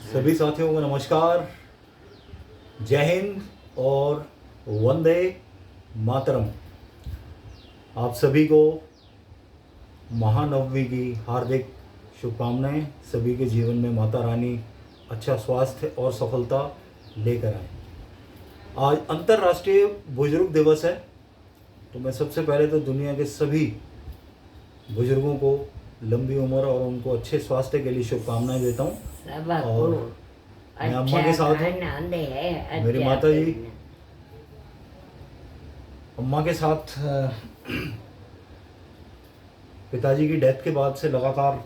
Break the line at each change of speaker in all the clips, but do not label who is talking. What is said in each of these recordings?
सभी साथियों को नमस्कार, जय हिंद और वंदे मातरम। आप सभी को महानवमी की हार्दिक शुभकामनाएं। सभी के जीवन में माता रानी अच्छा स्वास्थ्य और सफलता लेकर आए। आज अंतर्राष्ट्रीय बुजुर्ग दिवस है, तो मैं सबसे पहले तो दुनिया के सभी बुजुर्गों को लंबी उम्र और उनको अच्छे स्वास्थ्य के लिए शुभकामनाएं देता हूँ। और मैं अम्मा के साथ हूँ, मेरी माता जी अम्मा के साथ पिताजी की डेथ के बाद से लगातार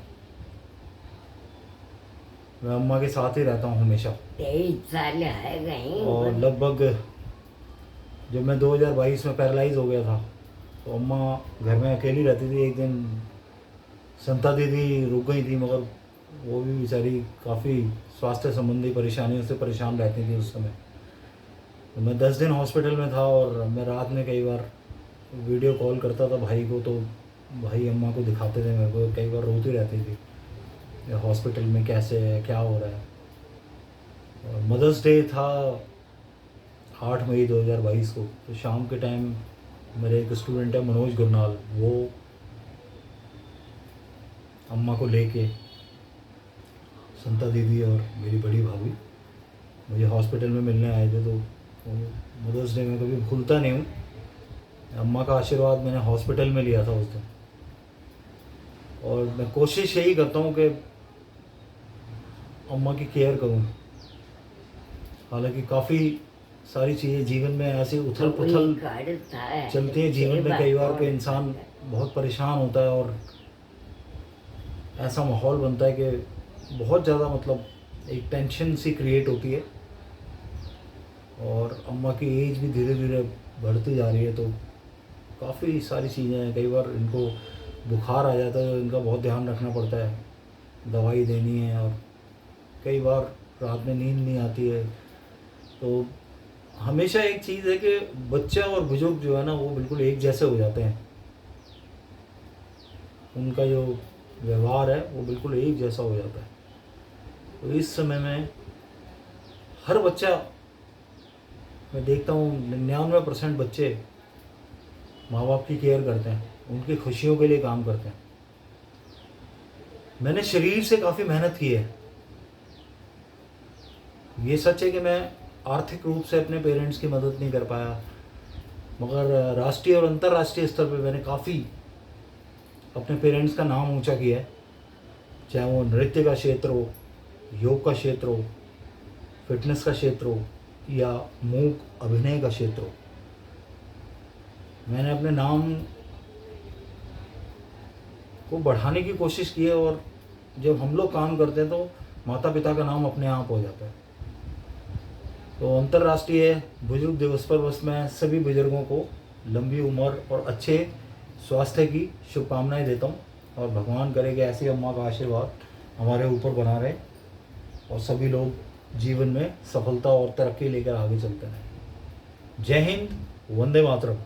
मैं अम्मा के साथ ही रहता हूँ हमेशा।
23 साल है गई।
और लगभग जब मैं 2022 में पैरालाइज हो गया था तो अम्मा घर में अकेली रहती थी। एक दिन संता दीदी रुक गई थी, मगर वो भी बेचारी काफ़ी स्वास्थ्य संबंधी परेशानियों से परेशान रहती थी उस समय। तो मैं 10 दिन हॉस्पिटल में था और मैं रात में कई बार वीडियो कॉल करता था भाई को, तो भाई अम्मा को दिखाते थे मेरे को। कई बार रोती रहती थी हॉस्पिटल में कैसे है, क्या हो रहा है। और मदर्स डे था 8 मई 2022 को। तो शाम के टाइम मेरे एक स्टूडेंट है मनोज गुरनाल, वो अम्मा को लेके संता दीदी और मेरी बड़ी भाभी मुझे हॉस्पिटल में मिलने आए थे। तो मदर्स डे में कभी भूलता नहीं हूँ। अम्मा का आशीर्वाद मैंने हॉस्पिटल में लिया था उस दिन। और मैं कोशिश यही करता हूँ कि अम्मा की केयर करूँ। हालांकि काफ़ी सारी चीज़ें जीवन में ऐसी उथल पुथल चलती है जीवन में, कई बार के इंसान बहुत परेशान होता है और ऐसा माहौल बनता है कि बहुत ज़्यादा मतलब एक टेंशन सी क्रिएट होती है। और अम्मा की एज भी धीरे धीरे बढ़ती जा रही है, तो काफ़ी सारी चीज़ें हैं। कई बार इनको बुखार आ जाता है तो इनका बहुत ध्यान रखना पड़ता है, दवाई देनी है। और कई बार रात में नींद नहीं आती है। तो हमेशा एक चीज़ है कि बच्चा और बुजुर्ग जो है ना, वो बिल्कुल एक जैसे हो जाते हैं। उनका जो व्यवहार है वो बिल्कुल एक जैसा हो जाता है। तो इस समय में हर बच्चा, मैं देखता हूँ 99% बच्चे माँ बाप की केयर करते हैं, उनकी खुशियों के लिए काम करते हैं। मैंने शरीर से काफ़ी मेहनत की है। ये सच है कि मैं आर्थिक रूप से अपने पेरेंट्स की मदद नहीं कर पाया, मगर राष्ट्रीय और अंतर्राष्ट्रीय स्तर पर मैंने काफ़ी अपने पेरेंट्स का नाम ऊंचा किया है। चाहे वो नृत्य का क्षेत्र हो, योग का क्षेत्र हो, फिटनेस का क्षेत्र हो या मूक अभिनय का क्षेत्र हो। मैंने अपने नाम को बढ़ाने की कोशिश की है। और जब हम लोग काम करते हैं तो माता पिता का नाम अपने आप हो जाता है। तो अंतर्राष्ट्रीय बुजुर्ग दिवस पर बस मैं सभी बुजुर्गों को लंबी उम्र और अच्छे स्वास्थ्य की शुभकामनाएं देता हूँ। और भगवान करे कि ऐसी अम्मा का आशीर्वाद हमारे ऊपर बना रहे और सभी लोग जीवन में सफलता और तरक्की लेकर आगे चलते रहें। जय हिंद, वंदे मातरम।